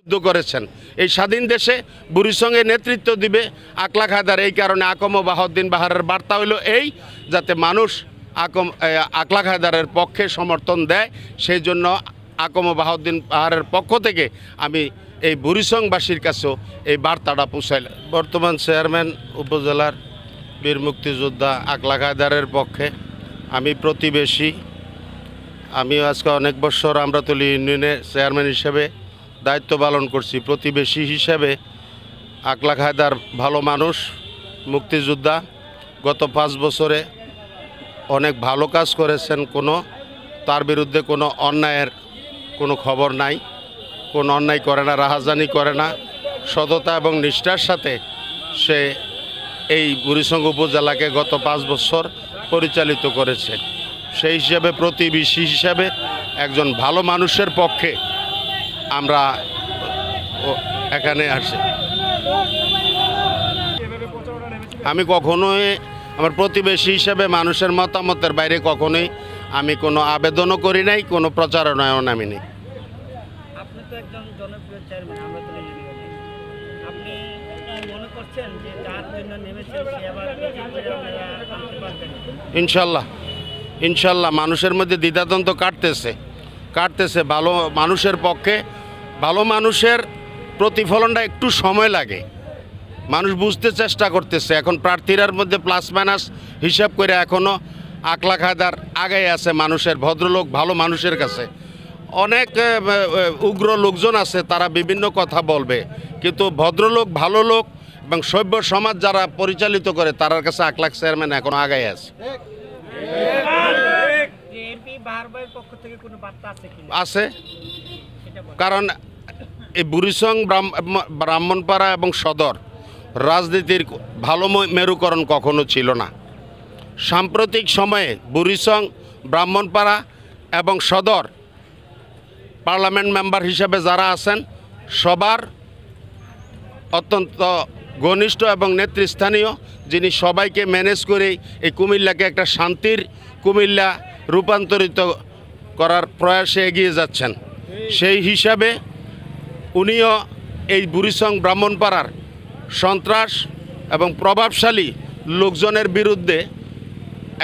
যুদ্ধ করেছেন। এই স্বাধীন দেশে বুড়িসঙ্গে নেতৃত্ব দিবে আকলাক হায়দার। এই কারণে আকম বাহাউদ্দিন বাহারের বার্তা হলো এই, যাতে মানুষ আকলাক হায়দারের পক্ষে সমর্থন দেয়। সেই জন্য আকম বাহাউদ্দিন বাহারের পক্ষ থেকে আমি এই বুড়িসংবাসীর কাছেও এই বার্তাটা পৌঁছাইলাম। বর্তমান চেয়ারম্যান উপজেলার বীর মুক্তিযোদ্ধা আকলাক হায়দারের পক্ষে আমি প্রতিবেশী। আমিও আজকে অনেক বছর আমরাতলী ইউনিয়নের চেয়ারম্যান হিসেবে দায়িত্ব পালন করছি। প্রতিবেশী হিসেবে আকলাক হায়দার ভালো মানুষ, মুক্তিযোদ্ধা। গত 5 বছরে অনেক ভালো কাজ করেছেন। তার বিরুদ্ধে কোনো অন্যায়ের কোনো খবর নাই, কোনো অন্যায় করে না, রাহাজানি করে না। সততা এবং নিষ্ঠার সাথে সে এই বুড়িসং উপজেলাকে গত 5 বছর পরিচালিত করেছে। সেই হিসাবে প্রতিবেশী হিসাবে একজন ভালো মানুষের পক্ষে আমরা এখানে আসি। আমি কখনোই আমার প্রতিবেশী হিসাবে মানুষের মতামতের বাইরে কখনোই আমি কোনো আবেদনও করি নাই, কোনো প্রচারণায়ও নামিনি। আপনি তো একজন জনপ্রিয় চেয়ারম্যান আমরাতলী ইউনিয়নের। আপনি মনে করছেন যে যার জন্য নেমেছেন সে আবার আনতে পারবেন? ইনশাল্লাহ মানুষের মধ্যে দ্বিধাদ্বন্দ্ব কাটতেছে। ভালো মানুষের পক্ষে, ভালো মানুষের প্রতিফলনটা একটু সময় লাগে। মানুষ বুঝতে চেষ্টা করতেছে। এখন প্রার্থীরার মধ্যে প্লাস মাইনাস হিসাব করে এখনও আকলাক হায়দার আগে আছে মানুষের, ভদ্রলোক ভালো মানুষের কাছে। অনেক উগ্র লোকজন আছে, তারা বিভিন্ন কথা বলবে, কিন্তু ভদ্রলোক ভালো লোক এবং সভ্য সমাজ যারা পরিচালিত করে তার কাছে আকলাক চেয়ারম্যান এখন আগে আছে। আছে, কারণ এই বুড়িসং ব্রাহ্মণপাড়া এবং সদর রাজনীতির ভালো মেরুকরণ কখনো ছিল না। সাম্প্রতিক সময়ে বুড়িসং, ব্রাহ্মণপাড়া এবং সদর পার্লামেন্ট মেম্বার হিসেবে যারা আছেন সবার অত্যন্ত ঘনিষ্ঠ এবং নেতৃস্থানীয়, যিনি সবাইকে ম্যানেজ করে এই কুমিল্লাকে একটা শান্তির কুমিল্লা রূপান্তরিত করার প্রয়াসে এগিয়ে যাচ্ছেন। সেই হিসাবে উনিও এই বুড়িসং ব্রাহ্মণপাড়ার সন্ত্রাস এবং প্রভাবশালী লোকজনের বিরুদ্ধে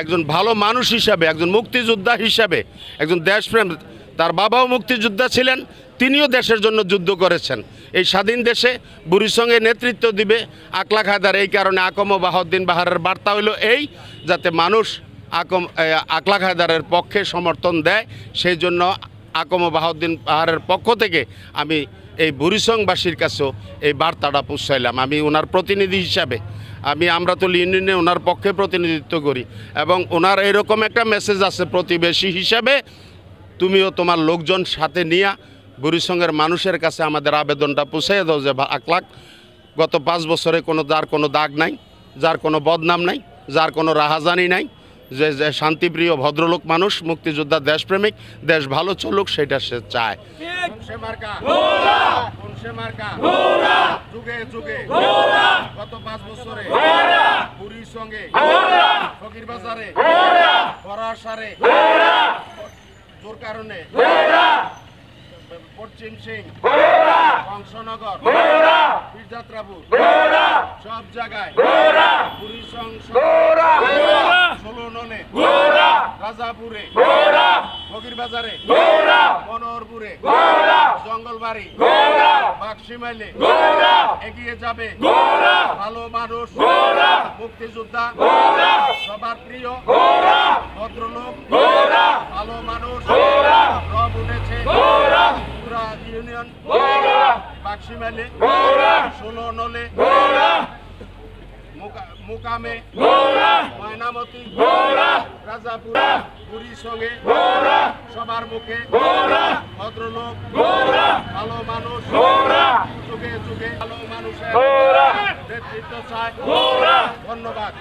একজন ভালো মানুষ হিসাবে, একজন মুক্তিযোদ্ধা হিসাবে, একজন দেশপ্রেম, তার বাবাও মুক্তিযোদ্ধা ছিলেন, তিনিও দেশের জন্য যুদ্ধ করেছেন। এই স্বাধীন দেশে বুড়িসঙ্গে নেতৃত্ব দিবে আকলাক হায়দার। এই কারণে আকম বাহাউদ্দিন বাহারের বার্তা হলো এই, যাতে মানুষ আকলাক হায়দারের পক্ষে সমর্থন দেয়। সেই জন্য আকম বাহাউদ্দিন বাহারের পক্ষ থেকে আমি এই বুড়িসংবাসীর কাছেও এই বার্তাটা পৌঁছাইলাম। আমি ওনার প্রতিনিধি হিসাবে, আমি আমরাতলী ইউনিয়নে ওনার পক্ষে প্রতিনিধিত্ব করি এবং ওনার এরকম একটা মেসেজ আছে, প্রতিবেশী হিসাবে তুমিও তোমার লোকজন সাথে নিয়ে বুড়িসংয়ের মানুষের কাছে আমাদের আবেদনটা পৌঁছাই দাও যে আকলাক গত 5 বছরে যার কোনো দাগ নাই, যার কোনো বদনাম নাই, যার কোনো রাহাজানি নাই, যে শান্তিপ্রিয় ভদ্রলোক মানুষ, মুক্তিযোদ্ধা, দেশপ্রেমিক, দেশ ভালো চলুক সেটা সে চায়। গত 5 বছরে বুড়িসংয়ে, ফকিরবাজারে, পরাশারে, কারণে পশ্চিম সিং, বংশনগর, বীরযাত্রাপুর, সব জায়গায় বুড়িসং, 16 ননে, রাজাপুরে, ফকিরবাজারে, মনোহরপুরে, জঙ্গলবাড়ি, বাক্সিমাইলে এগিয়ে যাবে ভালো মানুষ, মুক্তিযোদ্ধা, সবার প্রিয় ভদ্রলোক, ভালো মানুষ, রব উঠেছে পুরা ইউনিয়ন, বাক্সিমাইলে, 16 নলে, মুকামে, ময়নামতি, রাজাপুর, বুড়িসংয়ে সবার মুখে ভদ্রলোক, ভালো মানুষ, যুগে যুগে ভালো মানুষের নেতৃত্ব চায়। ধন্যবাদ।